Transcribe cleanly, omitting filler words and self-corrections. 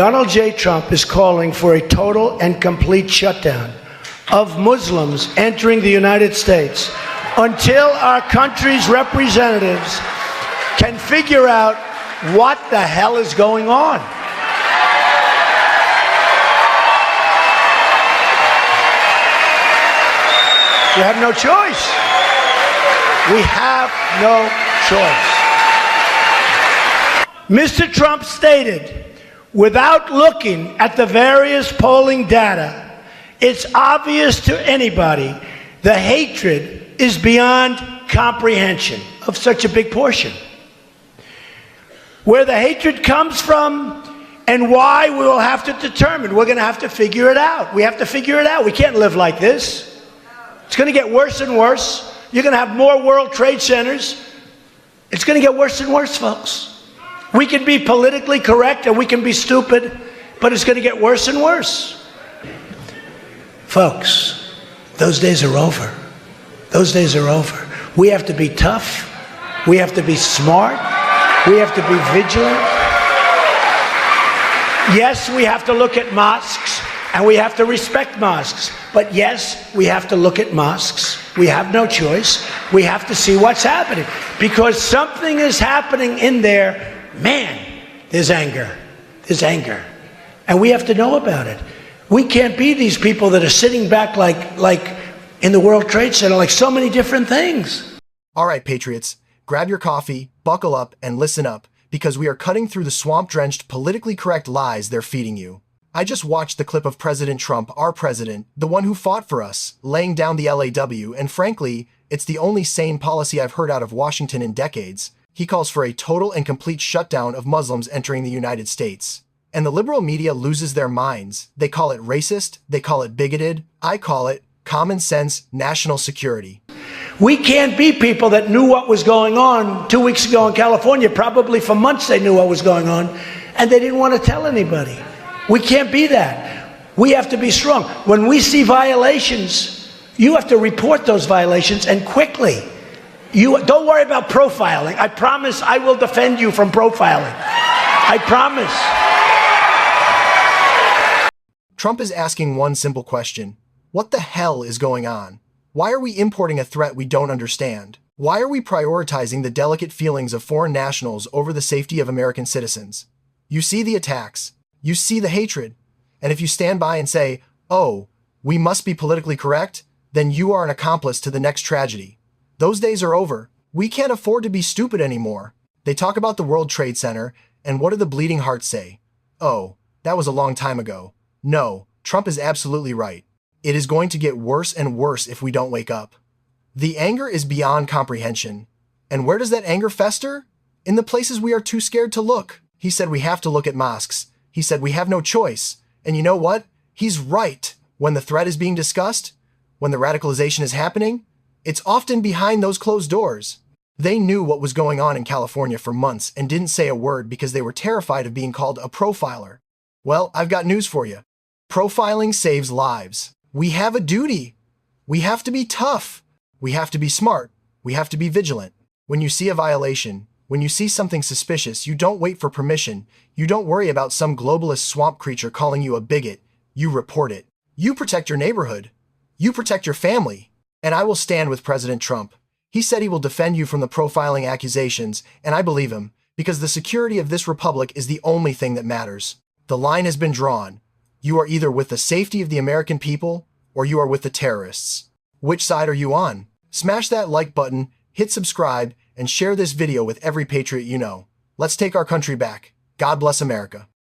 Donald J. Trump is calling for a total and complete shutdown of Muslims entering the United States until our country's representatives can figure out what the hell is going on. We have no choice. We have no choice. Mr. Trump stated, without looking at the various polling data, it's obvious to anybody the hatred is beyond comprehension of such a big portion. Where the hatred comes from and why, we will have to determine. We're going to have to figure it out. We have to figure it out. We can't live like this. It's going to get worse and worse. You're going to have more World Trade Centers. It's going to get worse and worse, folks. We can be politically correct and we can be stupid, but it's going to get worse and worse. Folks, those days are over. Those days are over. We have to be tough. We have to be smart. We have to be vigilant. Yes, we have to look at mosques, and we have to respect mosques. But yes, we have to look at mosques. We have no choice. We have to see what's happening. Because something is happening in there. Man, there's anger. There's anger. And we have to know about it. We can't be these people that are sitting back like in the World Trade Center, like so many different things. All right, Patriots, grab your coffee, buckle up, and listen up, because we are cutting through the swamp-drenched, politically correct lies they're feeding you. I just watched the clip of President Trump, our president, the one who fought for us, laying down the LAW, and frankly, it's the only sane policy I've heard out of Washington in decades. He calls for a total and complete shutdown of Muslims entering the United States. And the liberal media loses their minds. They call it racist, they call it bigoted, I call it common sense national security. We can't be people that knew what was going on 2 weeks ago in California. Probably for months they knew what was going on, and they didn't want to tell anybody. We can't be that. We have to be strong. When we see violations, you have to report those violations, and quickly. You don't worry about profiling. I promise I will defend you from profiling. I promise. Trump is asking one simple question. What the hell is going on? Why are we importing a threat we don't understand? Why are we prioritizing the delicate feelings of foreign nationals over the safety of American citizens? You see the attacks. You see the hatred. And if you stand by and say, oh, we must be politically correct, then you are an accomplice to the next tragedy. Those days are over. We can't afford to be stupid anymore. They talk about the World Trade Center, and what do the bleeding hearts say? Oh, that was a long time ago. No, Trump is absolutely right. It is going to get worse and worse if we don't wake up. The anger is beyond comprehension. And where does that anger fester? In the places we are too scared to look. He said we have to look at mosques. He said we have no choice. And you know what? He's right. When the threat is being discussed, when the radicalization is happening, it's often behind those closed doors. They knew what was going on in California for months and didn't say a word because they were terrified of being called a profiler. Well, I've got news for you. Profiling saves lives. We have a duty. We have to be tough. We have to be smart. We have to be vigilant. When you see a violation, when you see something suspicious, you don't wait for permission. You don't worry about some globalist swamp creature calling you a bigot. You report it. You protect your neighborhood. You protect your family. And I will stand with President Trump. He said he will defend you from the profiling accusations, and I believe him, because the security of this republic is the only thing that matters. The line has been drawn. You are either with the safety of the American people, or you are with the terrorists. Which side are you on? Smash that like button, hit subscribe, and share this video with every patriot you know. Let's take our country back. God bless America.